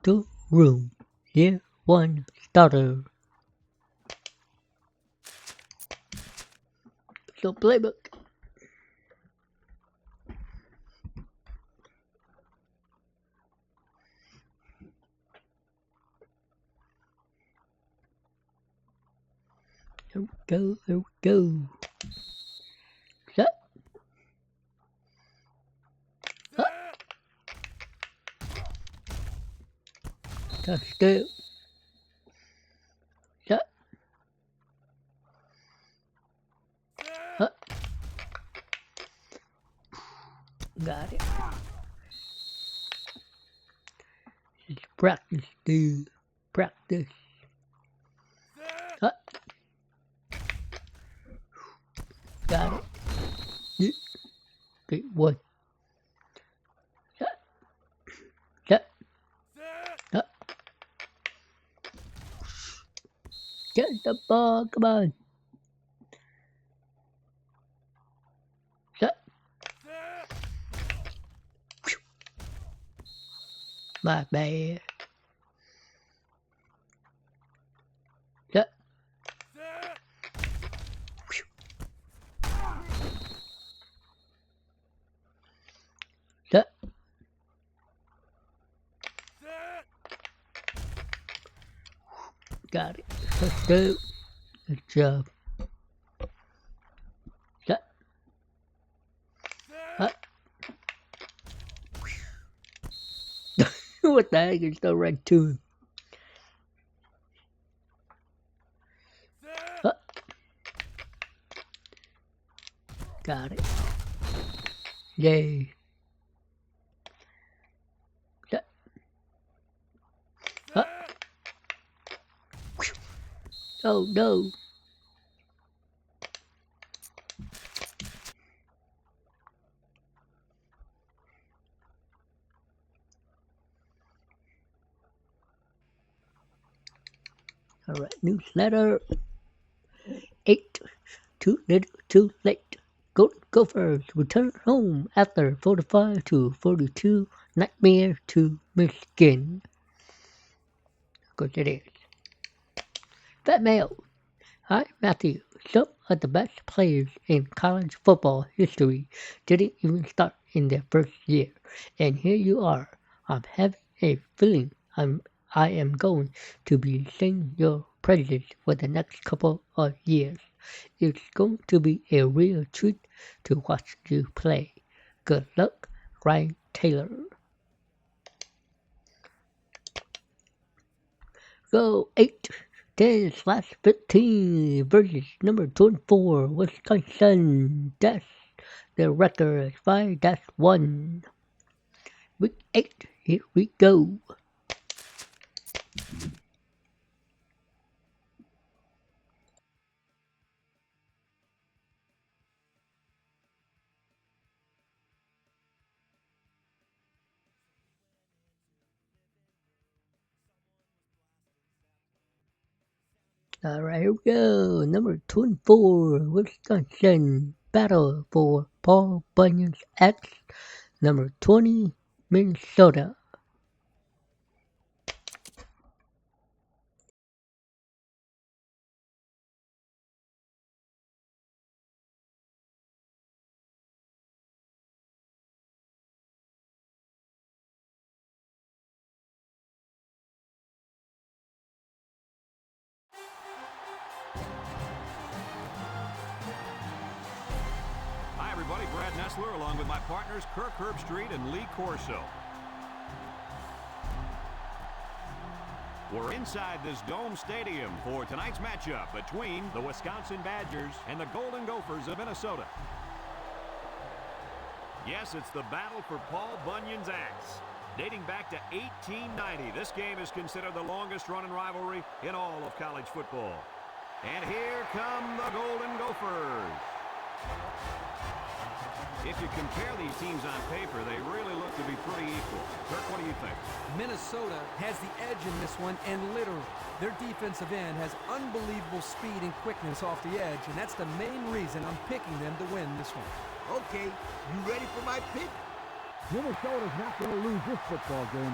to room. Year 1 starter. So playbook. Here we go. Set. Up. Touch still. Set. Up. Got it. It's practice, dude. Practice. Up. Got it. Yeah. Great one. Set. Set. Up. Get the ball. Come on. Set. My bad. Set. Set. Got it. Let's go. Good job. Set. Up. What the heck is the right to him? Up. Got it. Yay. Set. Up. Oh no. Alright, newsletter. 8. Too little, too late. Golden Gophers return home after 45-42 nightmare to Michigan. Of course it is. Fat Mail. Hi, Matthew. Some of the best players in college football history didn't even start in their first year. And here you are. I'm having a feeling I am going to be singing your praises for the next couple of years. It's going to be a real treat to watch you play. Good luck, Ryan Taylor. Go 8-10/15 versus number 24, Wisconsin. That's the record 5-1. Week 8, here we go. Alright, here we go. Number 24, Wisconsin. Battle for Paul Bunyan's X. Number 20, Minnesota. Hi, everybody. Brad Nessler along with my partners Kirk Herbstreit and Lee Corso. We're inside this Dome Stadium for tonight's matchup between the Wisconsin Badgers and the Golden Gophers of Minnesota. Yes, it's the battle for Paul Bunyan's axe. Dating back to 1890, this game is considered the longest-running rivalry in all of college football. And here come the Golden Gophers. If you compare these teams on paper, they really look to be pretty equal. Kirk, what do you think? Minnesota has the edge in this one, and literally, their defensive end has unbelievable speed and quickness off the edge, and that's the main reason I'm picking them to win this one. Okay, you ready for my pick? Minnesota's not going to lose this football game.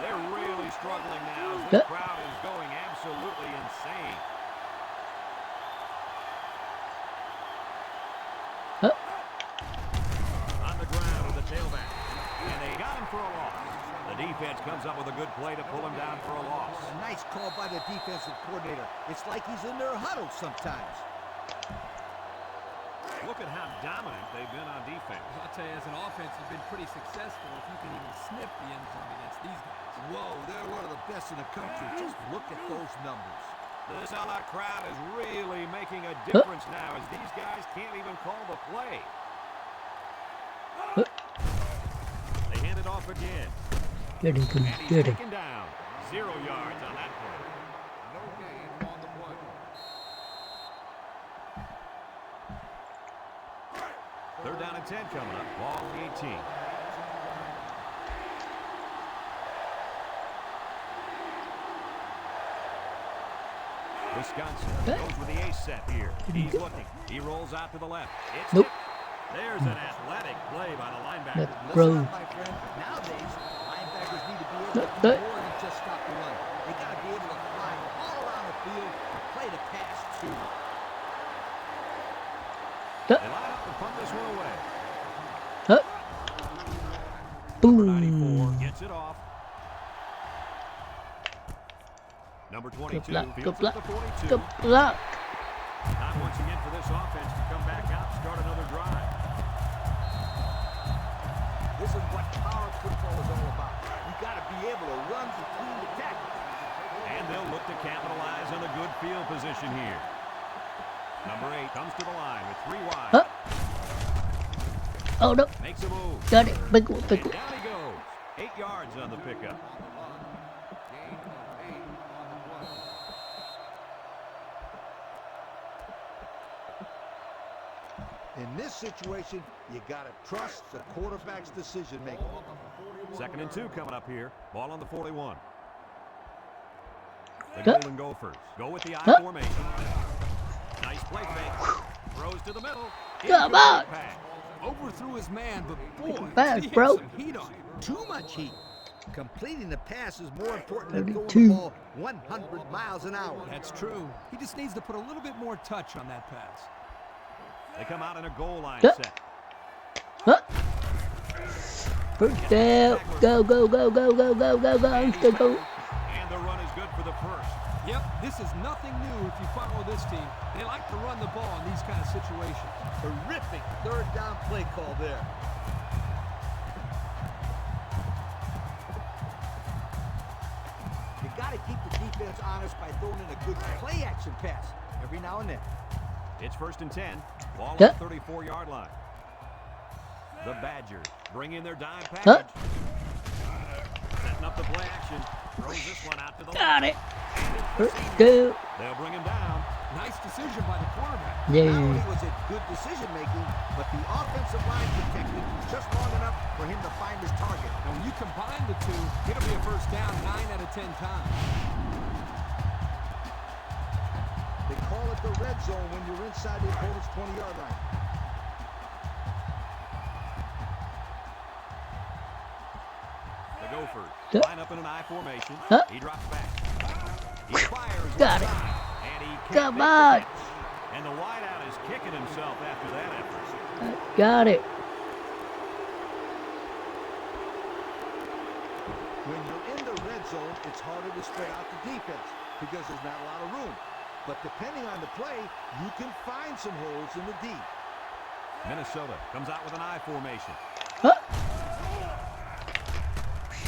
They're really struggling now. This crowd is going absolutely insane. On the ground with the tailback. And they got him for a loss. The defense comes up with a good play to pull him down for a loss. A nice call by the defensive coordinator. It's like he's in their huddle sometimes. Look at how dominant they've been on defense. I'll tell you, as an offense, you've been pretty successful if you can even sniff the end zone against these guys. Whoa, they're one of the best in the country. Just look at those numbers. This all-out crowd is really making a difference now as these guys can't even call the play. They hand it off again. Get him, And he's get him. taken down. 0 yards on that play. No gain on the play. Third down and 10 coming up. Ball 18. Wisconsin goes with the ace set here. He's looking. He rolls out to the left. It's Nope. tipped. There's an athletic play by the linebacker. That Listen bro. up, my friend. Nowadays, linebackers need to be able to do more than just stop the run. They got to be able to fly all around the field and play the pass, too. They line up and punt this one away. Boom. 94 gets it off. Number 22 Good luck, fields good at luck, the 42. good luck. Time once again for this offense to come back out and start another drive. This is what college football is all about. You got to be able to run between the tackles. And they'll look to capitalize on the good field position here. Number 8 comes to the line with 3 wide. Oh no, Makes a move. got it. Big one, big And one. down he goes. 8 yards on the pickup. Gain of 8 on the play. In this situation, you got to trust the quarterback's decision making. 2nd and 2 coming up here. Ball on the 41. The Huh? Golden Gophers go with the I Huh? formation. Nice play fake. Throws to the middle. Come Incomplete on. pass. Overthrew his man, but boy, Fast, he had bro. some heat on him. Too much heat. Completing the pass is more important than throwing 32. the ball 100 miles an hour. That's true. He just needs to put a little bit more touch on that pass. They come out in a goal line Huh? set. First down. Go, go, go, go, go, go, go, go. I'm still going. And the run is good for the first. Yep, this is nothing new if you follow this team. They like to run the ball in these kind of situations. Terrific third down play call there. You got to keep the defense honest by throwing in a good play action pass every now and then. It's 1st and 10. Ball on Huh? the 34-yard line. The Badgers bring in their dime Huh? package. Setting up the play action. Throws this one out to the Got left. it. First down. They'll bring him down. Nice decision by the quarterback. Not Yeah. only was it good decision making, but the offensive line protected just long enough for him to find his target. And when you combine the two, it'll be a first down 9 out of 10 times. They call it the red zone when you're inside the opponent's 20-yard line. The Gophers Huh? line up in an I formation. Huh? He drops back. He fires Got one it. side, and he can't Come make the on. catch. And the wideout is kicking himself after that effort. Got it. When you're in the red zone, it's harder to spread out the defense because there's not a lot of room. But depending on the play, you can find some holes in the D. Minnesota comes out with an I formation. Huh?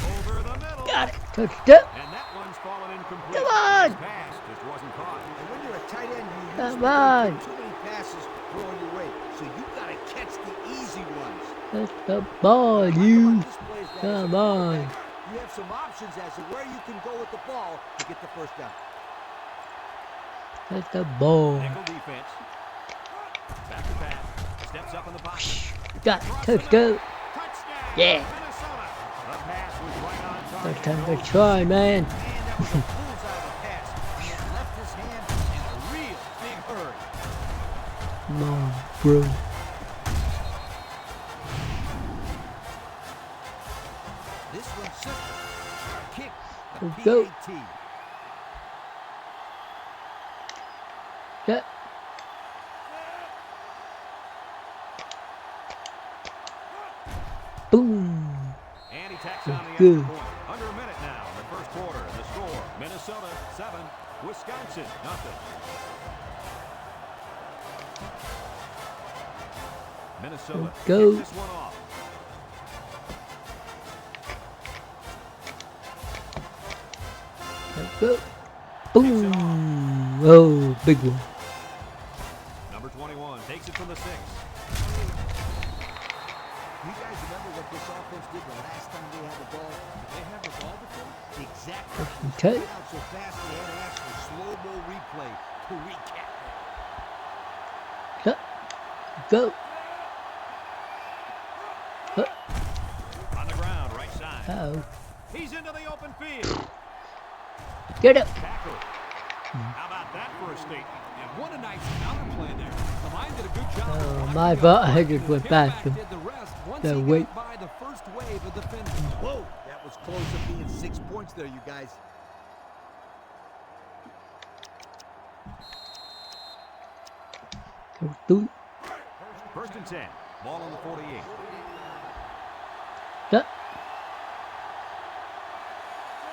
Over the middle. Got it. Touchdown. And that one's fallen incomplete. Come on. His pass just wasn't caught. And when you're a tight end, you Come usually on. don't get too many passes thrown your way. So you got to catch the easy ones. That's the ball, you. What displays that as a Come on. quarterback, you have some options as to where you can go with the ball to get the first down. That's the ball. Nickel defense. Back to pass. Steps up in the pocket. Got it. Touchdown. Touchdown. Yeah. Minnesota. The pass was right on target. First time to try, man. And that was a bullseye pass. And it left his hand in a real big hurry. Come on, bro. This one's simple. Kick Let's the go. PAT. Set. Boom. And he tacks on the Good. extra point. Under a minute now in the first quarter. The score, Minnesota 7, Wisconsin nothing. Minnesota Go. kicks this one off. Let's go. Boom. Oh, big one. Number 21 takes it from the 6. You guys remember what this offense did the last time they had the ball? Did they have the ball before? Exactly. Okay. They out so fast they had to ask for slow-mo replay to recap it. Set. Go. On the ground, right side. Uh-oh. He's into the open field. Get up. Tackle. How about that for a statement? And what a nice counter play there. The line did a good job. Oh, of my blocking butt, up. I just went The past tailback him. did the rest once The he weight. got by the first wave of defenders. Whoa, that was close to being 6 points there, you guys. So, three. First and 10. Ball on the 48. Set.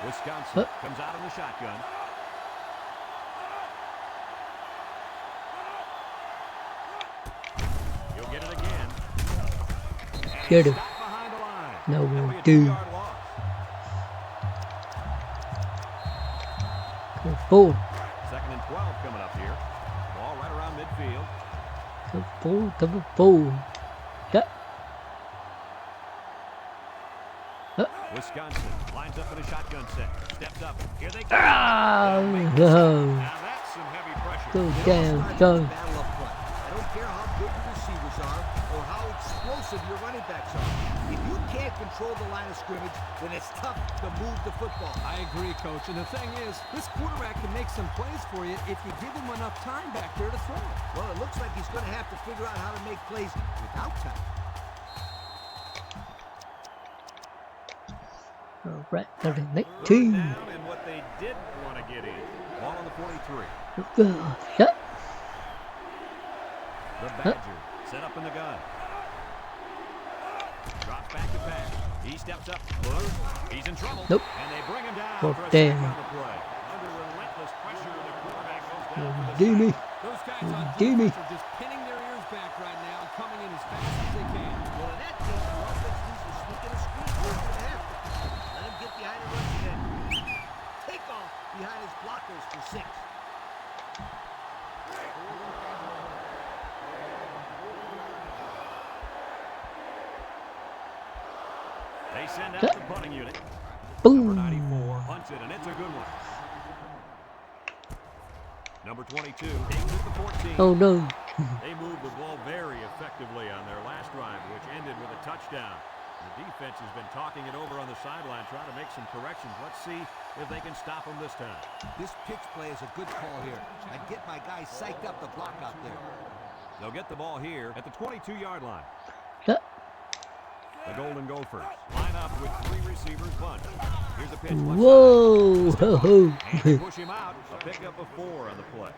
Wisconsin comes out in the shotgun. He'll get it again. Get him. Stop behind the line. No, That'll be a dude. 2-yard loss. Four. Second and 12 coming up here. Ball right around midfield. Cover four. Set. Wisconsin lines up in a shotgun set. Steps up. Here they go. Ah, Now no. that's some heavy pressure. Go It all down, starts with son. the battle up front. I don't care how good your receivers are or how explosive your running backs are. If you can't control the line of scrimmage, then it's tough to move the football. I agree, Coach. And the thing is, this quarterback can make some plays for you if you give him enough time back there to throw it. Well, it looks like he's going to have to figure out how to make plays without time. All right, third and Third 19. down and what they did want to get in. Ball on the 43. Go. Set. The Badger set up in the gun. Drops back to pass. He steps up. He's in trouble. Nope. And they bring him down Fourth for a down. sack on the play. Under relentless pressure, the quarterback goes down for the Do me. sack. Those guys on Do me. defense are just pinning their ears back right now and coming in as fast as they can. Well, in that case, the offense needs to sneak in a screen towards the half. Let him get behind the rush and take off behind his blockers for 6. They send out the punting unit. Boom. Number 94 punts it, and it's a good one. Number 22 takes it to 14. Oh, no. They moved the ball very effectively on their last drive, which ended with a touchdown. The defense has been talking it over on the sideline, trying to make some corrections. Let's see if they can stop them this time. This pitch play is a good call here. I get my guys psyched up to block out there. They'll get the ball here at the 22-yard line. Set. The Golden Gophers line up with 3 receivers bunt. Here's a pitch. Whoa. Ho, ho. And they push him out. A pickup of 4 on the play.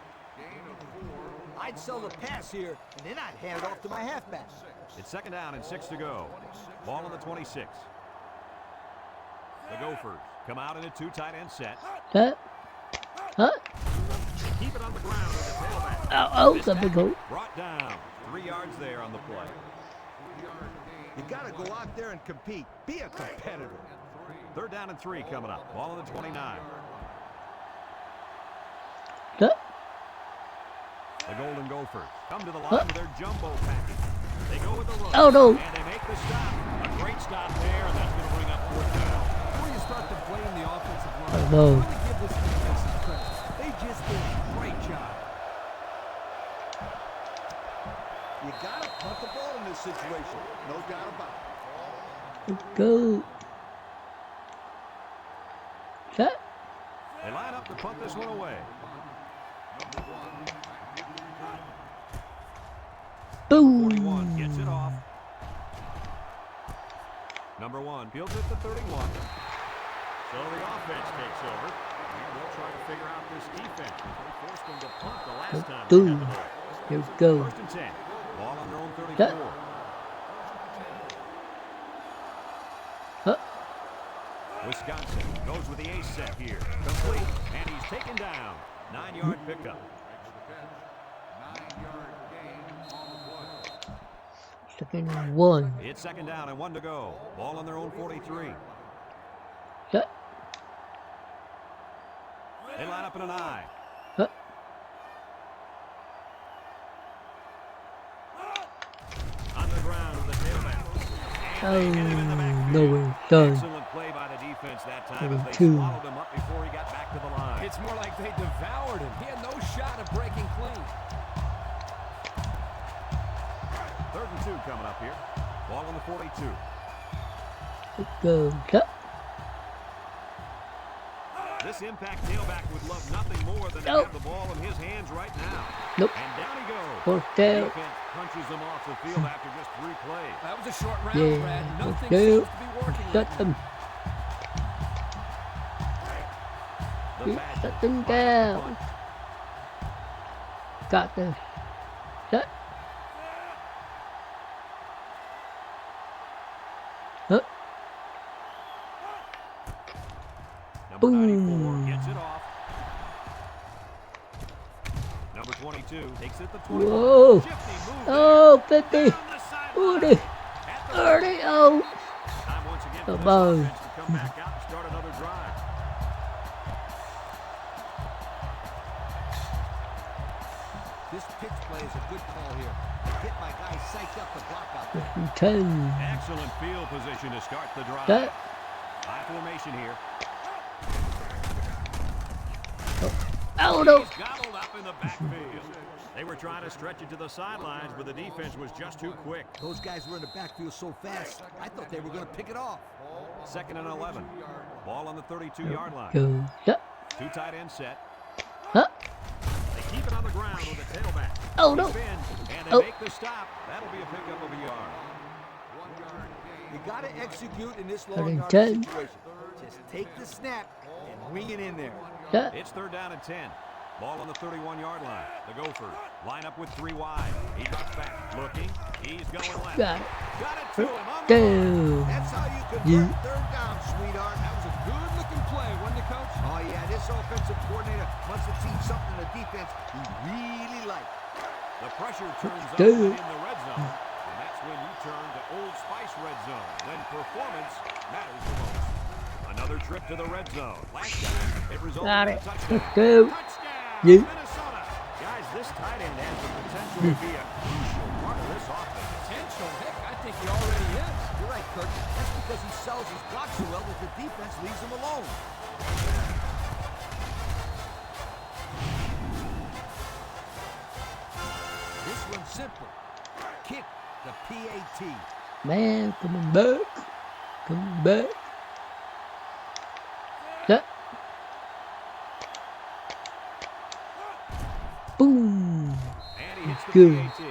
I'd sell the pass here, and then I'd hand it off to my halfback. It's second down and 6 to go. Ball on the 26. The Gophers come out in a 2 tight end set. Set. Huh? Keep it on the ground with the tailback. Oh, the big hole. Brought down. 3 yards there on the play. You got to go out there and compete. Be a competitor. Third down and 3 coming up. Ball on the 29. Set. The Golden Gophers come to the line with their jumbo package. They go with the run. Oh, no. And they make the stop. A great stop there, and that's going to bring up 4th down. Before you start to blame the offensive line, Oh, no. I want to give this defense some credit. They just did a great job. You got to punt the ball in this situation. No doubt about it. Go. Set. They line up to punt this one away. Boom. 41 gets it off. Number 1 fields it to 31. So the offense takes over, and they'll try to figure out this defense. They forced them to punt the last time they had the ball. Here we go. First and 10. Ball on their own 34. Set. Huh. Wisconsin goes with the ace set here. Complete, and he's taken down. 9-yard pickup. 9-yard gain on the play. Second and 1. It's second down and 1 to go. Ball on their own 43. Set. They line up in an I. Huh. On the ground with the tailback. Oh, no way. Done. Excellent play by the defense that time as they 32. swallowed him up before he got back to the line. It's more like they devoured him. He had no shot of breaking clean. 3rd and 2 coming up here. Ball on the 42. Let's go. Set. This impact tailback would love nothing more than to Nope. have the ball in his hands right now. Nope. And down he goes. Fourth down. Defense punches him off the field after just 3 plays. That was a short round, Yeah, Brad. Nothing let's seems go. to be working Shut right them. The Badgers Shut them fire the down. punt. Got this. Set. Huh. Number 94 Boom. gets it off. Number 22 takes it to 21. Whoa. Shifty move Oh, there. 50. Down the sideline. 40. At the 30. Oh. Time once again for Come this on. offense to come back out and start another drive. This pitch play is a good call here. Get my guys psyched up to block out there. 10. Excellent field position to start the drive. Set. High formation here. Oh, no. He's gobbled up in the backfield. They were trying to stretch it to the sidelines, but the defense was just too quick. Those guys were in the backfield so fast, I thought they were going to pick it off. 2nd and 11. Ball on the 32-yard line. Go. Set. 2 tight end set. Huh. They keep it on the ground with the tailback. Oh, no. Spin, and they Oh. make the stop. That'll be a pickup of a yard. You got to execute in this 3rd long and yard 10. situation. Just take the snap and ring it in there. Set. It's 3rd down and 10. Ball on the 31-yard line. The Gophers line up with 3 wide. He drops back. Looking. He's going left. Got it. Got it to him on the run. Down. That's how you convert Yeah. 3rd down, sweetheart. That was a good-looking play, wasn't it, Coach? Oh, yeah, this offensive coordinator must have seen something in the defense he really liked. The pressure turns up Dude. in the red zone. And that's when you turn to Old Spice red zone. When performance matters the most. Another trip to the red zone. Last time, it resulted Got in a it. touchdown. Let's go. Touchdown, Yeah. Minnesota. Guys, this tight end has the potential to be a crucial part of this offense. Potential. Heck, I think he already is. You're right, Kirk. That's because he sells his block so well that the defense leaves him alone. This one's simple. Kick the PAT. Man, coming back. Coming back. Set. Boom. And he hits the Good. PAT.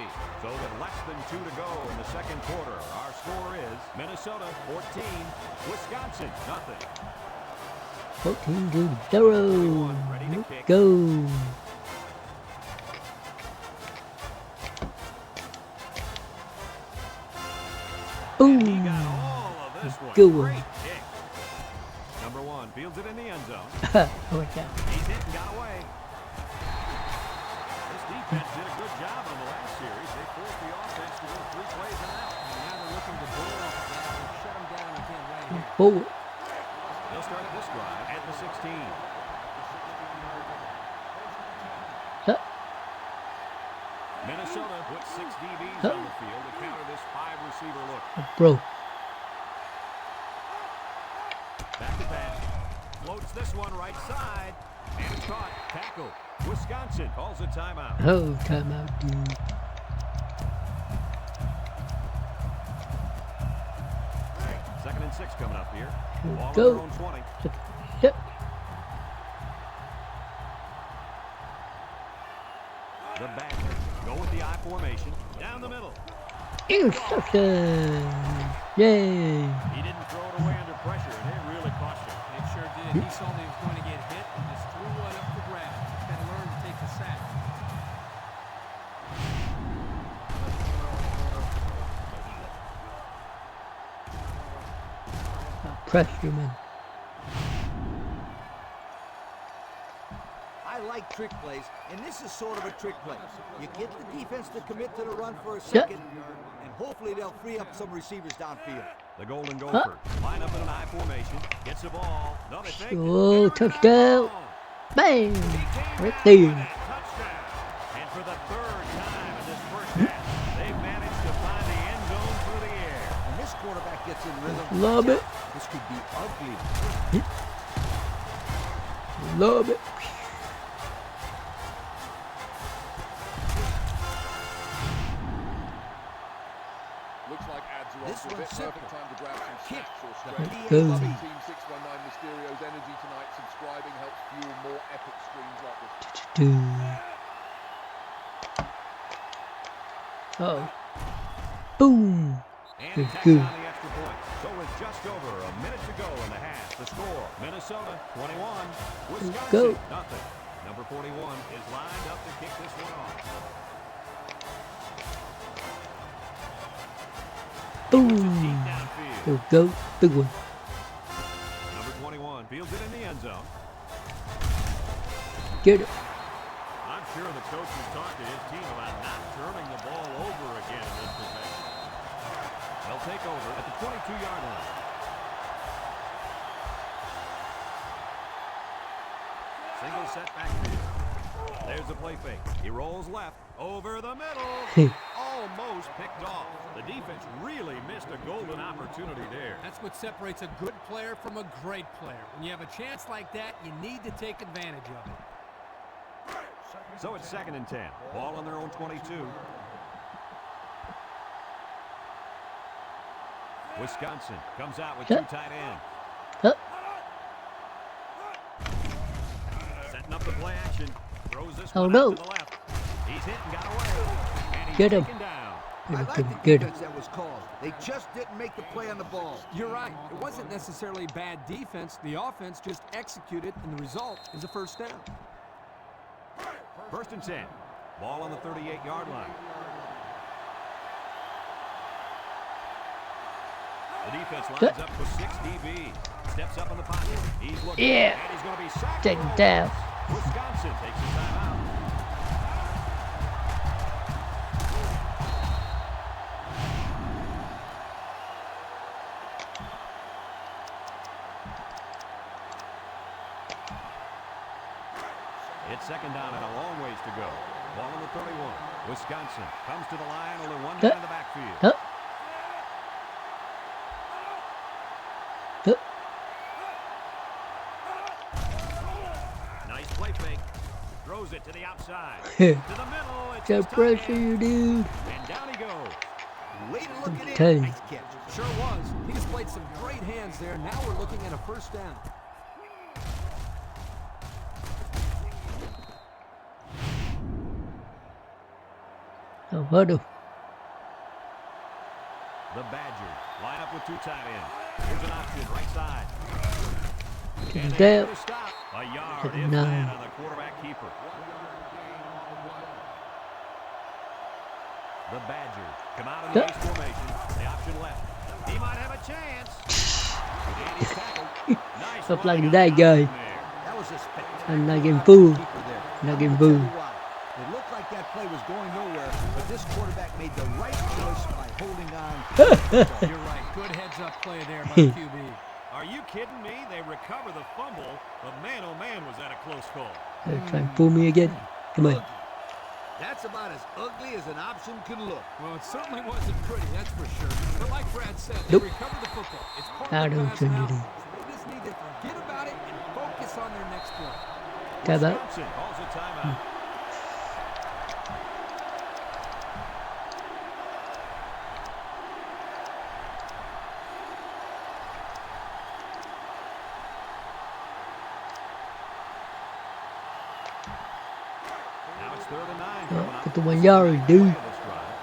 So with less than 2 to go in the second quarter, our score is Minnesota 14, Wisconsin nothing. 14-0. Ready to Let's kick. go. And he Boom. got all of this one. Good one. Great kick. Number 1 fields it in the end zone. Watch out. He's hit and got away. This defense did a good job on the last series. They forced the offense to go 3 plays and out. And now they're looking to build off of that and shut him down again right here. Forward. They'll start this drive at the 16. Set. Minnesota put 6 DBs Huh. on the field to counter this 5-receiver look. Bro. Back to pass. Floats this one right side. And it's caught. Tackle. Wisconsin calls a timeout. Oh, timeout, dude. Second and 6 coming up here. Here we Ball on go. their own 20. Set. The Badgers go with the I formation. Down the middle. Interception. Yay. He didn't throw it away under pressure, and it really cost him. It sure it. He saw that he was going to get hit and just threw one up for grabs. Got to learn to take the sack. Pressure man. I like trick plays, and this is sort of a trick play. You get the defense to commit to the run for a Yeah. second, and hopefully they'll free up some receivers downfield. The Golden Gophers line up in an I formation. Gets the ball. No, they fake it. Oh, touchdown. Bang. He came Right down there. with that touchdown. And for the third time in this first half, they've managed to find the end zone through the air. When this quarterback gets in rhythm, Love it. this could be ugly. Love it. Looks like ads are This off to a bit. one's simple. Perfect time to grab some Kick. snacks or The stretch. Go. Loving Team 619 Mysterio's energy tonight. Subscribing helps fuel more epic streams like this. Oh. Boom. And Good, tacks good. on the extra point. So with just over a minute to go in the half, the score, Minnesota 21, Wisconsin Go. nothing. Number 41 is lined up to kick this one off. Deep Boom. downfield. There we go. Big one. Number 21 fields it in the end zone. Get it. I'm sure the coach has talked to his team about not turning the ball over again in this possession. They'll take over at the 22-yard line. Single set backfield. There's the play fake. He rolls left over the middle. Almost picked off. The defense really missed a golden opportunity there. That's what separates a good player from a great player. When you have a chance like that, you need to take advantage of it. So it's 2nd and 10. Ball on their own 22. Wisconsin comes out with two tight ends. Huh. Setting up the play action. Throws this Oh, one no. out to the left. He's hit and got away. And he's Get him. taken down. I like the Good. defense that was called. They just didn't make the play on the ball. You're right. It wasn't necessarily bad defense. The offense just executed, and the result is a first down. 1st and 10. Ball on the 38-yard line. The defense lines up for 6 DB. Steps up in the pocket. He's looking. Yeah. And he's going to be sacked. Take it down. Wisconsin takes a timeout. It's 2nd down and a long ways to go. Ball on the 31. Wisconsin comes to the line, only one man in the backfield. Huh. Huh. Nice play fake. Throws it to the outside. To To the middle. It's the his tight pressure, end. you dude. And down he goes. Way to look it Okay. in. Nice catch. Sure was. He displayed some great hands there. Now we're looking at a first down. Oh, what a The Badgers line up with two tight ends. Here's an option, right side. And they down. get a stop. A yard, Take if 9. that, on the quarterback keeper. The Badgers come out in the ace formation. The option left. He might have a chance. And he's tackled. Nice Look running like on that the guy. option there. That was a spectacular. I'm not getting fooled. keeper there. Not getting I'm gonna tell fooled. you why. It looked like that play was going nowhere, but this quarterback made the right choice by holding on. You're right. Good heads-up play there by the QB. Are you kidding me? They recover the fumble, but man, oh man, was that a close call. They're trying to fool me again. Come on. That's about as ugly as an option can look. Well, it certainly wasn't pretty, that's for sure. But like Brad said, they Nope. recovered the football. It's part I of the don't class think now. it is. So they just need to forget about it and focus on their next play. Timeout. Wisconsin calls a timeout. Now it's 3rd and 9. coming up. Get the 1 yard, dude. This drive.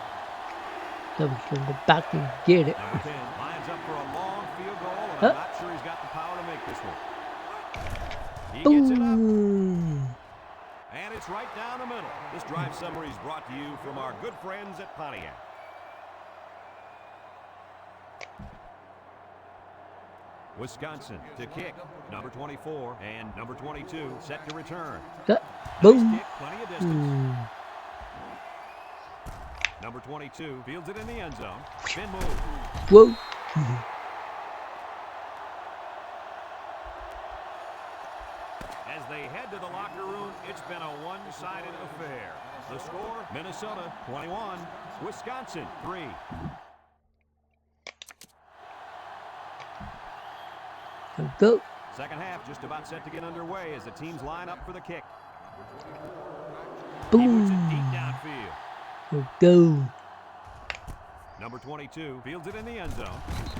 So we can go back and get it. Number 10 lines up for a long field goal, and Huh? I'm not sure he's got the power to make this one. He gets it up. Boom. And it's right down the middle. This drive summary is brought to you from our good friends at Pontiac. Wisconsin to kick. Number 24 and number 22 set to return. Nice Boom. kick, plenty of distance. Number 22 fields it in the end zone. Spin move. Whoa. As they head to the locker room, it's been a one-sided affair. The score, Minnesota 21, Wisconsin 3. Go. Second half just about set to get underway as the teams line up for the kick. He moves it deep Boom. downfield. Go. Number 22 fields it in the end zone.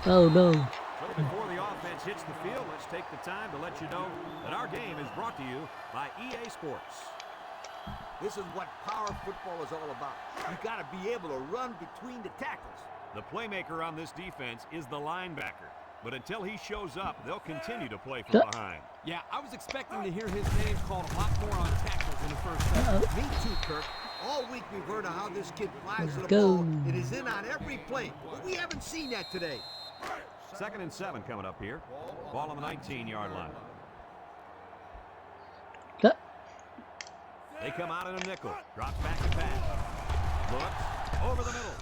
Oh no. So before the offense hits the field, let's take the time to let you know that our game is brought to you by EA Sports. This is what power football is all about. You got to be able to run between the tackles. The playmaker on this defense is the linebacker. But until he shows up, they'll continue to play from behind. Yeah, I was expecting to hear his name called a lot more on tackles in the first half. Me too, Kirk. All week we've heard of how this kid flies to the Go. ball. It is in on every play. But we haven't seen that today. 2nd and 7 coming up here. Ball on the 19-yard line. They come out in a nickel. Drops back to pass. Looks over the middle.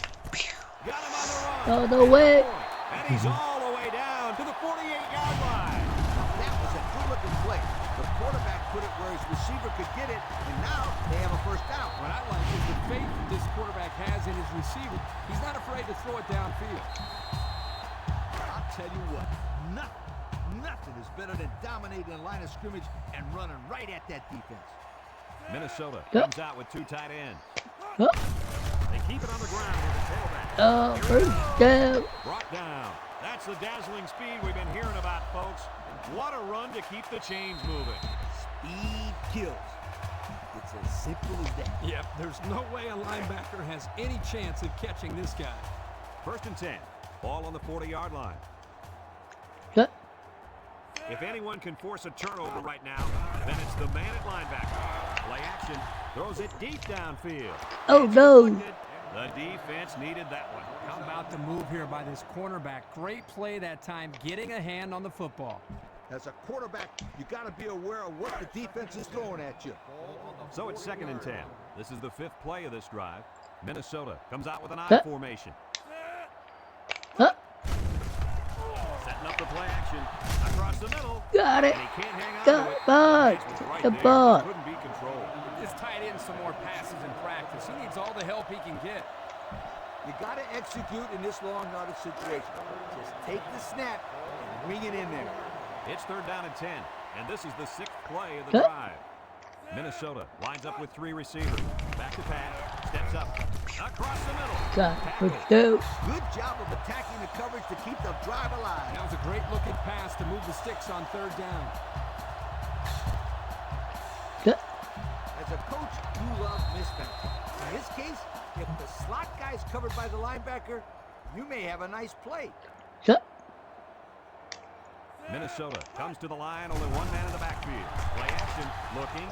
Got him on the run. Oh, no way. And he's all the way down to the 48-yard line. That was a good-looking play. The quarterback put it where his receiver could get it, and now they have a first down. What I like is the faith that this quarterback has in his receiver. He's not afraid to throw it downfield. I'll tell you what, nothing is better than dominating the line of scrimmage and running right at that defense. Minnesota Yep. comes out with 2 tight ends. Oh, They keep it on the ground with the tailback. first down. Brought down. That's the dazzling speed we've been hearing about, folks. What a run to keep the chains moving. Speed kills. It's as simple as that. Yep, there's no way a linebacker has any chance of catching this guy. 1st and 10. Ball on the 40-yard line. Go. If anyone can force a turnover right now, then it's the man at linebacker. Play action. Throws it deep downfield. Oh, It's no. deflected. The defense needed that one. How about the move here by this cornerback? Great play that time, getting a hand on the football. As a quarterback, you got to be aware of what the defense is throwing at you. So it's 2nd and 10. This is the 5th play of this drive. Minnesota comes out with an I Huh? formation. Huh? Setting up the play action. Across the middle. Got it. And he can't hang on Got to it. it. Pass was right The there. ball. Couldn't be controlled. Just tied in some more passes in practice. He needs all the help he can get. You got to execute in this long yardage situation. Just take the snap and ring it in there. It's 3rd down and 10. And this is the 6th play of the Huh? drive. Minnesota lines up with 3 receivers. Back to pass. Steps up. Across the middle. Got Tackle. first down. Good job of attacking the coverage to keep the drive alive. That was a great looking pass to move the sticks on 3rd down. Go. As a coach, you love mismatches. In this case, if the slot guy is covered by the linebacker, you may have a nice play. Go. Minnesota comes to the line. Only one man in the backfield. Play action. Looking.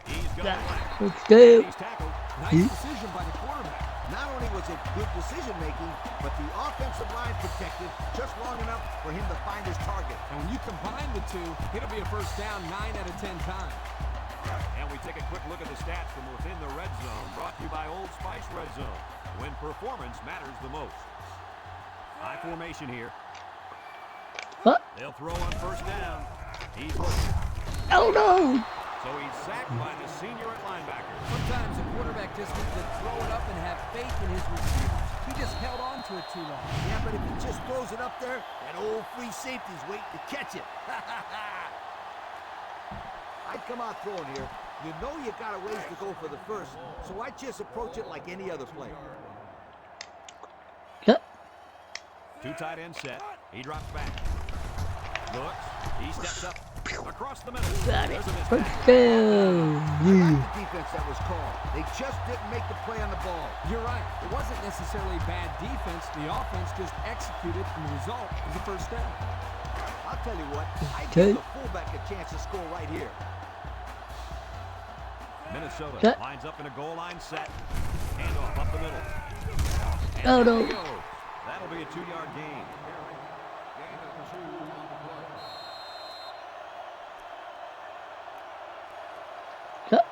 He's got it. First down. He's tackled. Nice decision by the quarterback. Not only was it good decision-making, but the offensive line protected just long enough for him to find his target. And when you combine the two, it'll be a first down 9 out of 10 times. And we take a quick look at the stats from within the red zone, brought to you by Old Spice Red Zone, when performance matters the most. I formation here. Huh? They'll throw on 1st down. He's looking. Oh no. So he's sacked by the senior at linebacker. Sometimes a quarterback just needs to throw it up and have faith in his receivers. He just held on to it too long. Yeah, but if he just throws it up there, that old free safety's waiting to catch it. I'd come out throwing here. You know you got a ways to go for the first, so I just approach it like any other play. Go. 2 tight end set. He drops back. Looks. He steps up. Across the middle. Got it. There's a First mismatch. down. I like the defense that was called. They just didn't make the play on the ball. You're right. It wasn't necessarily bad defense. The offense just executed, and the result was a first down. I'll tell you what, I Okay. give the fullback a chance to score right here. Minnesota Cut. lines up in a goal line set. Handoff up the middle. And Oh, down no. he goes. That'll be a 2-yard gain. Cut.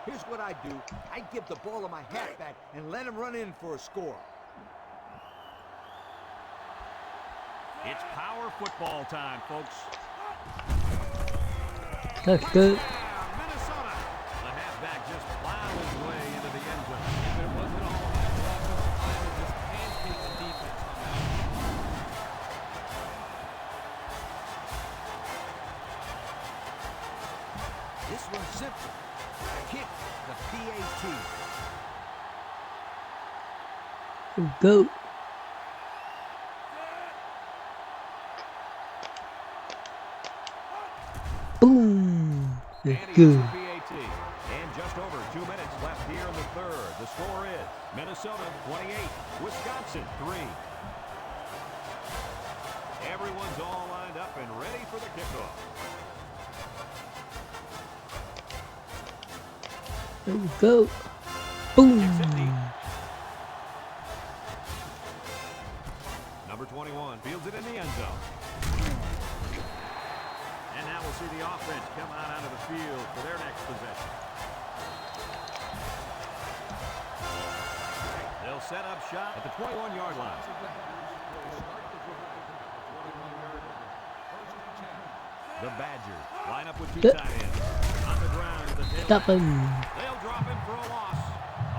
Here's what I do. I give the ball to my halfback and let him run in for a score. It's power football time, folks. That's good. Touchdown, Minnesota. The halfback just plowed his way into the end zone. If it wasn't all that, the offensive line would just pancake the defense on that. This one's simple. Kick the PAT. Go. Boom. And That's he good. gets the PAT. And just over 2 minutes left here in the third. The score is Minnesota 28, Wisconsin 3. Everyone's all lined up and ready for the kickoff. There we go. Boom. It's empty. Number 21 fields it in the end zone. And now we'll see the offense come out onto the field for their next possession. They'll set up shop at the 21-yard line. The Badgers line up with 2 tight ends. On the ground at the tail. Stop him. They'll drop him for a loss.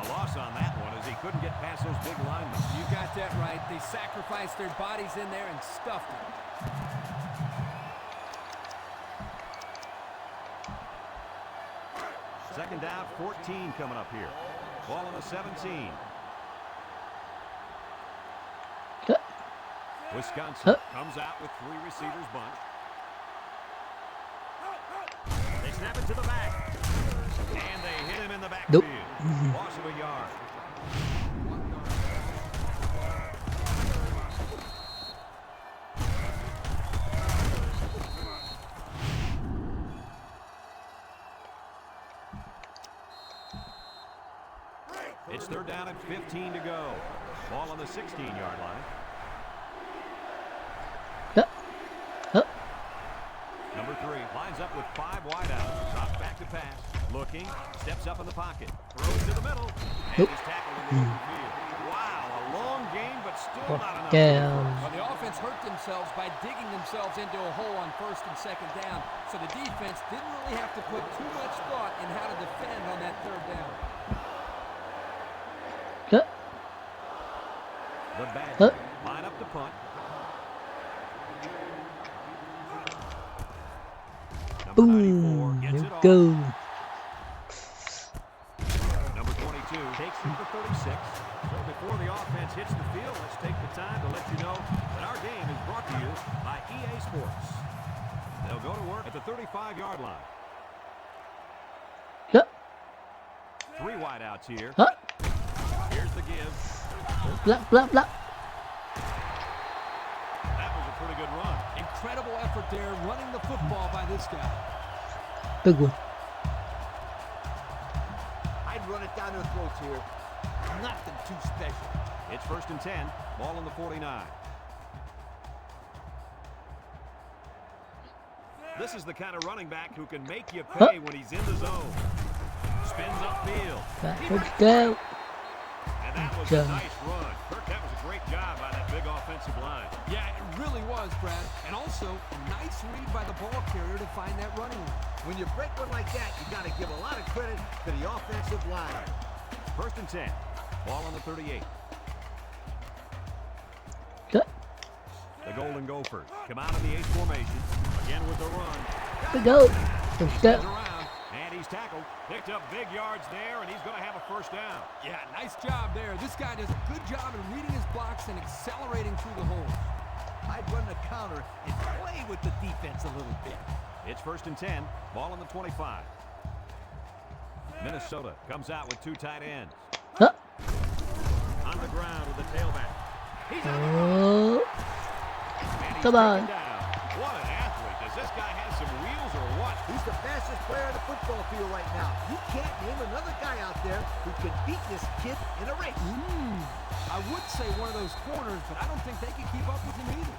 A loss on that one as he couldn't get past those big linemen. You got that right. They sacrificed their bodies in there and stuffed it. Second down, 14 coming up here. Ball on the 17. Cut. Wisconsin comes out with 3 receivers bunch. They snap it to the back. And they hit him in the backfield. Nope. Loss of a yard. It's third down and 15 to go. Ball on the 16-yard line. Cut. Cut. Number 3 lines up with 5 wideouts. Drops back to pass. Looking. Steps up in the pocket. Throws to the middle. And Nope. is tackled in the open field. Wow, a long game, but still not enough. Down. Well, the offense hurt themselves by digging themselves into a hole on first and second down, so the defense didn't really have to put too much thought in how to defend on that third down. Cut. The Badgers line up the punt. Number 94 Boom. gets There it we off. go. Number 22 takes it to 36. So before the offense hits the field, let's take the time to let you know that our game is brought to you by EA Sports. They'll go to work at the 35-yard line. Cut. 3 wideouts here. Cut. Here's the give. Block, block, block. That was a pretty good run. Incredible effort there running the football by this guy. Big one. I'd run it down their throats here. Nothing too special. It's first and 10. Ball on the 49. This is the kind of running back who can make you pay when he's in the zone. Spins upfield. First down. And that was a nice run. Kirk, that was a great job by that big offensive line. Yeah, it really was, Brad. And also, a nice read by the ball carrier to find that running lane. When you break one like that, you got to give a lot of credit to the offensive line. First and 10. Ball on the 38. Cut. The Golden Gophers come out in the H formation. Again with the run. We go. First Turns down. around, and he's tackled. Picked up big yards there, and he's going to have a first down. Yeah, nice job there. This guy does a good job in reading his blocks and accelerating through the holes. I'd run the counter and play with the defense a little bit. It's first and 10. Ball on the 25. Minnesota comes out with 2 tight ends. Huh. On the ground with the tailback. He's out. Oh. And he's Come taken on. down. What an athlete. Does this guy have some wheels or what? He's the fastest player on the football field right now. You can't name another guy out there who can beat this kid in a race. I would say one of those corners, but I don't think they can keep up with him either.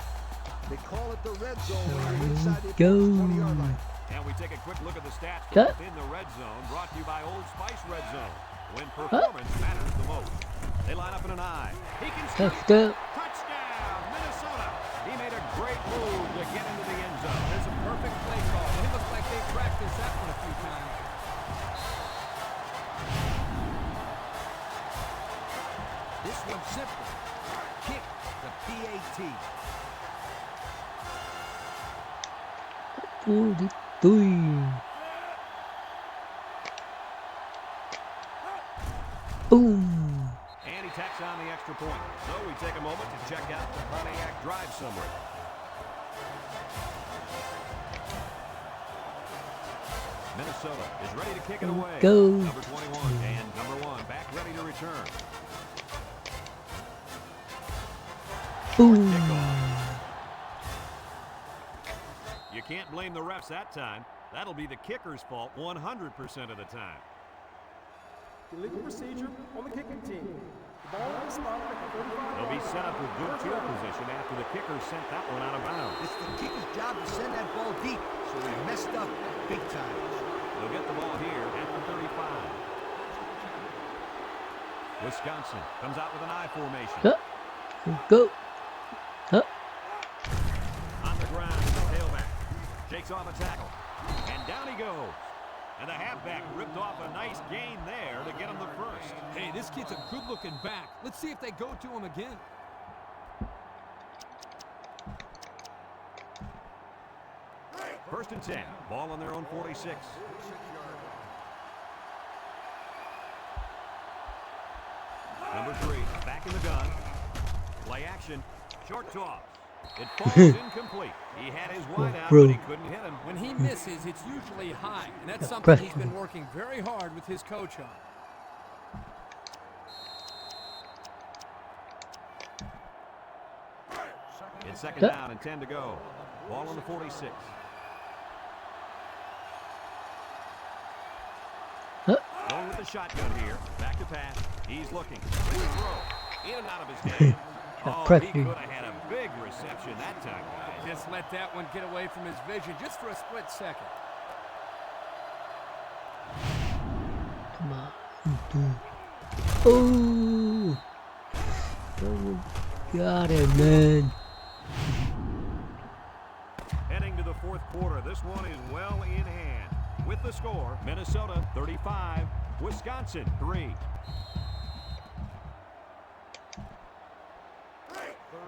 They call it the red zone when you're inside the Go. 20-yard line. And we take a quick look at the stats Cut. from within the red zone, brought to you by Old Spice Red Zone. When performance matters the most. They line up in an I. He can shoot. Touchdown. Touchdown, Minnesota. He made a great move to get into the end zone. There's a perfect play call. It looks like they practiced that one a few times. This one's simple. Kick the PAT. 43. Boom. And he tacks on the extra point. So we take a moment to check out the Pontiac drive summary. Minnesota is ready to kick it away. Go. Number 21 and number 1 back ready to return. Boom. You can't blame the refs that time. That'll be the kicker's fault 100% of the time. Illegal procedure on the kicking team. The ball is spotted at the 35. They'll be set up with good field position after the kicker sent that one out of bounds. It's the kicker's job to send that ball deep, so he messed up big time. They'll get the ball here at the 35. Wisconsin comes out with an I formation. Huh. Go. Huh. On the ground, the tailback shakes off a tackle, and down he goes. And the halfback ripped off a nice gain there to get him the first. Hey, this kid's a good-looking back. Let's see if they go to him again. First and 10. Ball on their own 46. Number 3, back in the gun. Play action. Short toss. It falls incomplete. He had his wide out, but he couldn't hit him. When he misses, it's usually high, and that's something he's been working very hard with his coach on. It's second down and 10 to go. Ball on the 46. Going with the shotgun here. Back to pass. He's looking. Big throw. In and out of his hands. Oh, he could have had a big reception that time, guys. Just let that one get away from his vision just for a split second. Come on. Oh. Oh, got him, man. Heading to the fourth quarter, this one is well in hand. With the score, Minnesota 35, Wisconsin 3.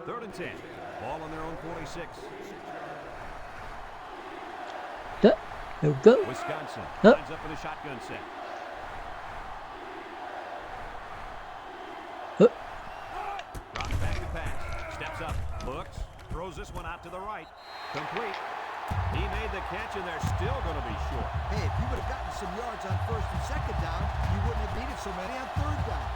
Third and 10. Ball on their own 46. There we go. Wisconsin Huh. lines up in a shotgun set. Huh. Drops back to pass. Steps up. Looks. Throws this one out to the right. Complete. He made the catch, and they're still going to be short. Hey, if you would have gotten some yards on first and second down, you wouldn't have needed so many on third down.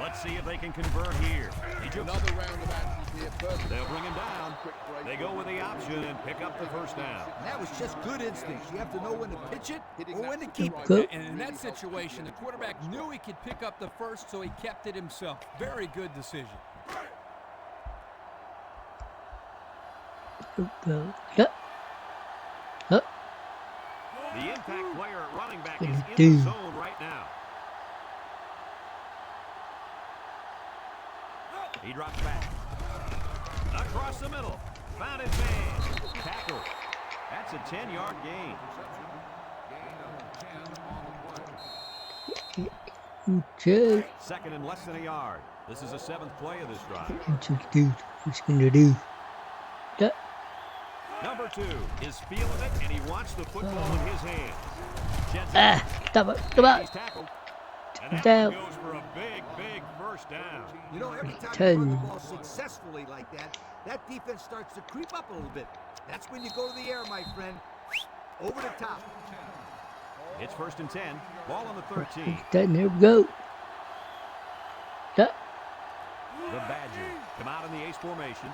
Let's see if they can convert here. He took Another round of action here. Perfect. They'll bring him down. They go with the option and pick up the first down. And that was just good instincts. You have to know when to pitch it or when to keep it. Go. And in that situation, the quarterback knew he could pick up the first, so he kept it himself. Very good decision. Go. Huh. Huh. The impact player at running back is in Dude. the zone right now. He drops back. Across the middle. Found his man. Tackle. That's a 10-yard gain. Okay. Second and less than a yard. This is the 7th play of this drive. What's he gonna do? Yeah. Number 2 is feeling it, and he wants the football in his hands. Sheds it. Ah, stop it. Come on. He's tackled. And that Down. one goes for a big, big first down. You know, every time you 10. run the ball successfully like that, that defense starts to creep up a little bit. That's when you go to the air, my friend. Over the top. It's 1st and 10. Ball on the 13. Then here we go. That. The Badgers come out in the ace formation.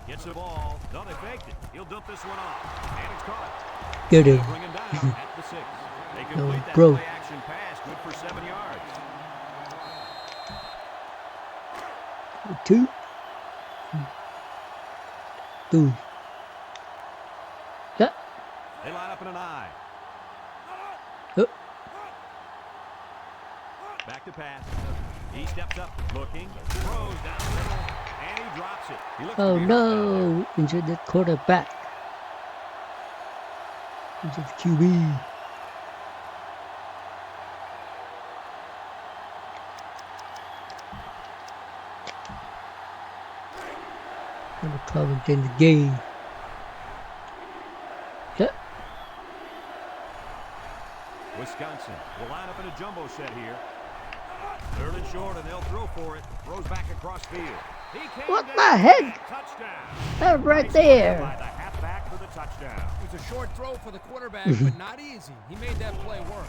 Gets the ball. No, they faked it. He'll dump this one off. And it's caught. Get him. They'll bring him down at the 6. They complete that bro. play action pass. Good for 7 yards. 2. 3. Yeah. They line up in an I. Up. Back to pass. He steps up, looking, throws down the middle, and he drops it. He looks Oh to be hurt down no! Injured the quarterback. Injured the QB. Number 12 in the game. Yeah. there. Wisconsin will line up in a jumbo set here. 3rd and short, and they'll throw for it. Throws back across field. He came What down. the heck? Touchdown. That right Nice play there. By the halfback for the touchdown. It was a short throw for the quarterback, but not easy. He made that play work.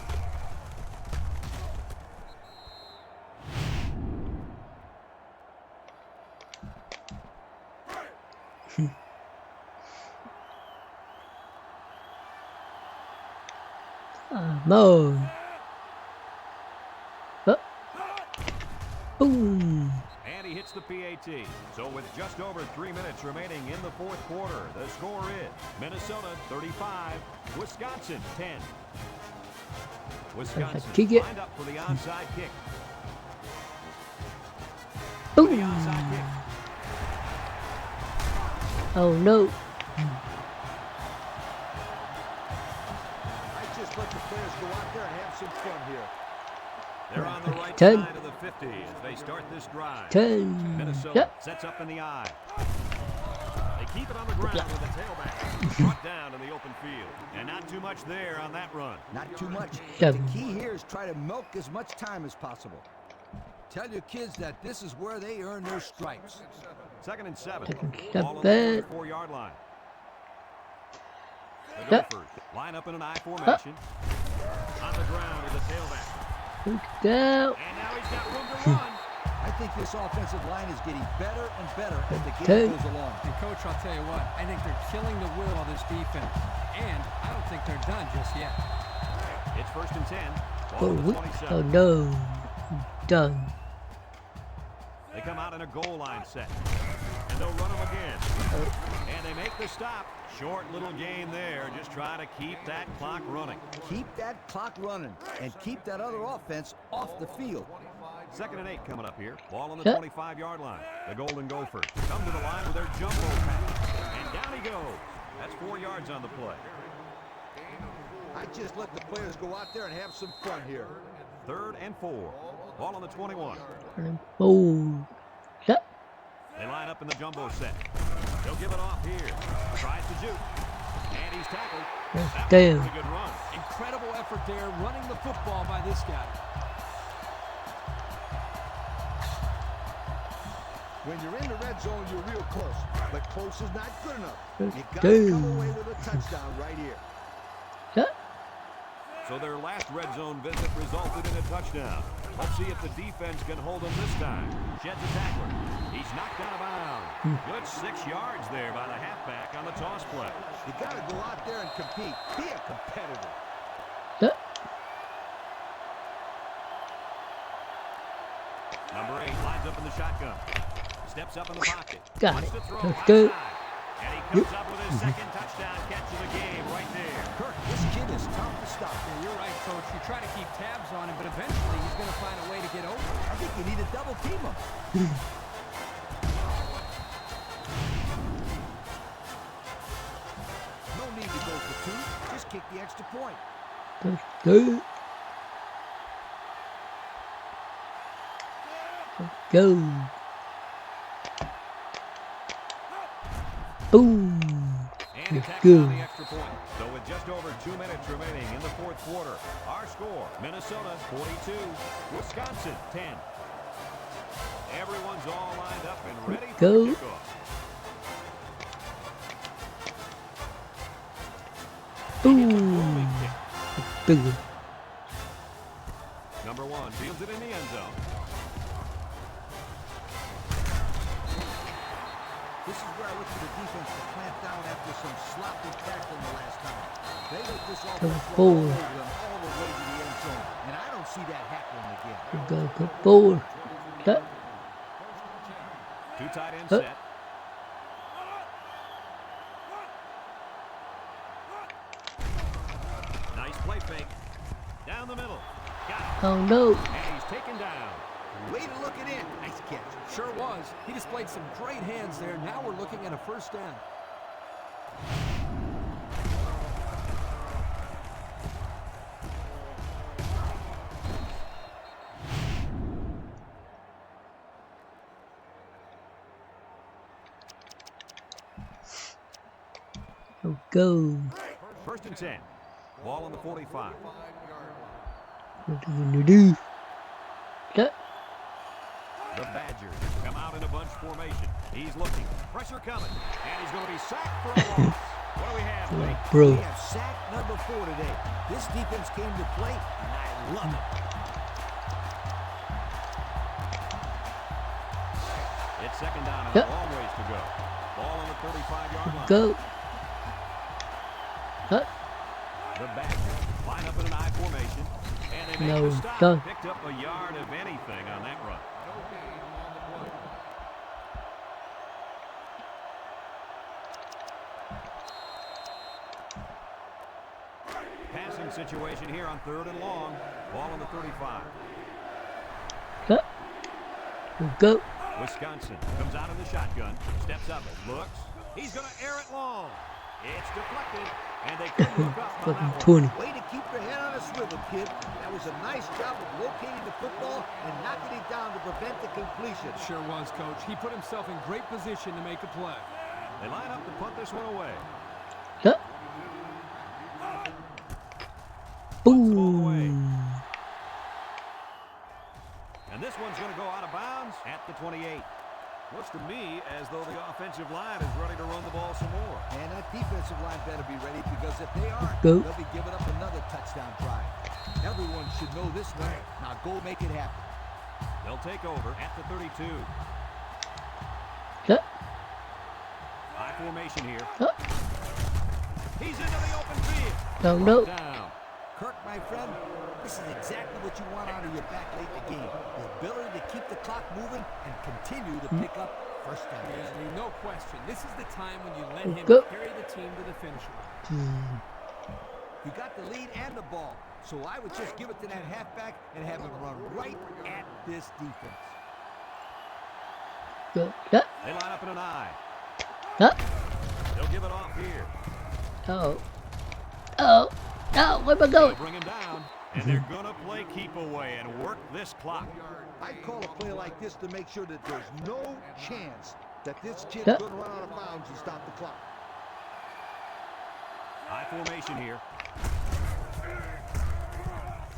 Mo. Boom. And he hits the PAT. So with just over 3 minutes remaining in the 4th quarter, the score is Minnesota 35, Wisconsin 10. Wisconsin Kick it. lined up for the onside kick. Boom. The onside kick. Oh no. I just let the players go out there and have some fun here. They're on the right 10. side of the 50 as they start this drive. 10. Minnesota Yeah. sets up in the eye. They keep it on the ground with the tailback. Brought down in the open field. And not too much there on that run. Not too much. The 7. key here is try to milk as much time as possible. Tell your kids that this is where they earn their stripes. 2nd and 7. 2nd and Ball on the 7. 4-yard line. The Yeah. Gophers line up in an I formation. On the ground is the tailback. Down. And now he's got room to run. I think this offensive line is getting better and better as the game 10. goes along. And, Coach, I'll tell you what, I think they're killing the will of this defense. And I don't think they're done just yet. It's 1st and 10. Ball Oh, on the oh 27. no. Done. They come out in a goal line set. And they'll run them again. And they make the stop. Short little game there. Just trying to keep that clock running. Keep that clock running and keep that other offense off the field. 2nd and 8 coming up here. Ball on the Yeah. 25-yard line. The Golden Gophers come to the line with their jumbo pass. And down he goes. That's 4 yards on the play. I just let the players go out there and have some fun here. 3rd and 4. Ball on the 21. Oh. Yeah. They line up in the jumbo set. They'll give it off here. Tries to juke. And he's tackled. That was a Damn. pretty good run. Incredible effort there running the football by this guy. When you're in the red zone, you're real close. But close is not good enough. You got to Damn. come away with a touchdown right here. Yeah. So their last red zone visit resulted in a touchdown. Let's see if the defense can hold him this time. Sheds a tackler. He's knocked out of bounds. Good 6 yards there by the halfback on the toss play. You got to go out there and compete. Be a competitor. Yeah. Number 8 lines up in the shotgun. Steps up in the pocket. Got Wants it. to throw Let's go. outside. And he comes up with his second touchdown catch of the game right there. Kirk, this kid is tough to stop. Yeah, you're right, Coach. You try to keep tabs on him, but eventually he's going to find a way to get over. I think you need to double team him. No need to go for 2. Just kick the extra point. Let's go. Let's go. Boom. And the Let's tax go. on the extra point. So with just over 2 minutes remaining in the fourth quarter, our score, Minnesota 42, Wisconsin 10. Everyone's all lined up and ready for Go. the kickoff. And it's a whirling Ooh. kick. Big one. Number one fields it in the end zone. This is where I look for the defense to clamp down after some sloppy tackling the last time. They let this offense roll all forward. over them all the way to the end zone, and I don't see that happening again. We gotta go forward. That. Two tight end Huh. set. Nice play fake. Down the middle. Got it. Oh no. And he's taken down. Way to look it in. Nice catch. Sure was. He displayed some great hands there. Now we're looking at a first down. Let's go. First and 10. Ball on the 45. What are you gonna do? That. The Badgers come out in a bunch formation. He's looking. Pressure coming. And he's going to be sacked for a loss. What do we have, Blake? Bro. We have sack number 4 today. This defense came to play, and I love it. It's second down and Yep. a long ways to go. Ball on the 35-yard line. Go. Huh. The Badgers line up in an I formation. And they make No, the stop. done. Picked up a yard of anything on that run. Passing situation here on 3rd and long. Ball on the 35. Huh. Let's go. Wisconsin comes out in the shotgun. Steps up. Looks. He's going to air it long. It's deflected. And they couldn't look up on Fucking that one. 20. Way to keep your head on a swivel, kid. That was a nice job of locating the football and knocking it down to prevent the completion. Sure was, Coach. He put himself in great position to make a play. They line up to punt this one away. Huh. Punt's all the way. Boom. And this one's going to go out of bounds at the 28. Looks to me as though the offensive line is ready to run the ball some more. And that defensive line better be ready, because if they aren't, Go. they'll be giving up another touchdown drive. Everyone should know this one. Now go make it happen. They'll take over at the 32. Huh. High formation here. Huh. He's into the open field. No, no. Down. Kirk, my friend, this is exactly what you want out of your back late in the game. The ability to keep the clock moving and continue to pick up first down. Yeah, no question. This is the time when you let him Go. carry the team to the finish line. You got the lead and the ball, so I would just give it to that halfback and have him run right at this defense. Go. Huh. They line up in an I. Huh. They'll give it off here. Oh. Oh. Oh, where am I They'll going? bring him down. And they're going to play keep away and work this clock. I'd call a play like this to make sure that there's no chance that this kid's Yeah. going to run out of bounds and stop the clock. High formation here.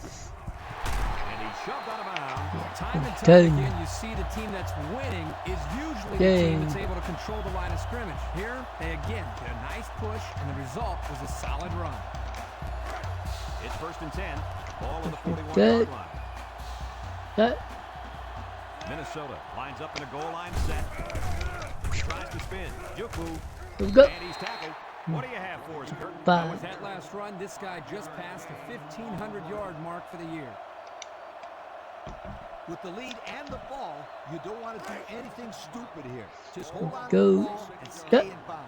And he's shoved out of bounds. Time and time Dang. again, you see the team that's winning is usually the team Dang. that's able to control the line of scrimmage. Here, they again get a nice push, and the result was a solid run. It's first and 10. Ball on the 41-yard Good. line. Huh. Minnesota lines up in a goal line set. Tries to spin. Juku. Let's go. And he's tackled. What do you have for us, Kurt? With Five. that last run, this guy just passed the 1,500-yard mark for the year. With the lead and the ball, you don't want to do anything stupid here. Just hold on to Go. the ball and stay in bounds.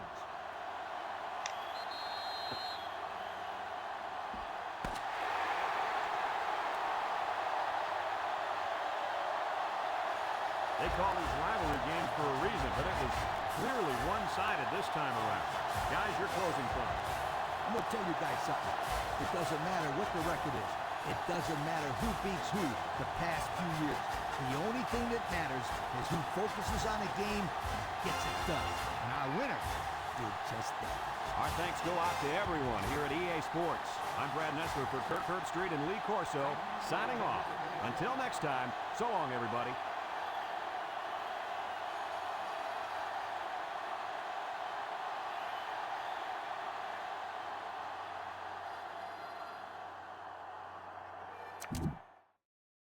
They call these rivalry games for a reason, but it was clearly one-sided this time around. Guys, your closing thoughts. I'm going to tell you guys something. It doesn't matter what the record is. It doesn't matter who beats who the past few years. The only thing that matters is who focuses on a game and gets it done. And our winner did just that. Our thanks go out to everyone here at EA Sports. I'm Brad Nessler for Kirk Herbstreit and Lee Corso, signing off. Until next time, so long, everybody. You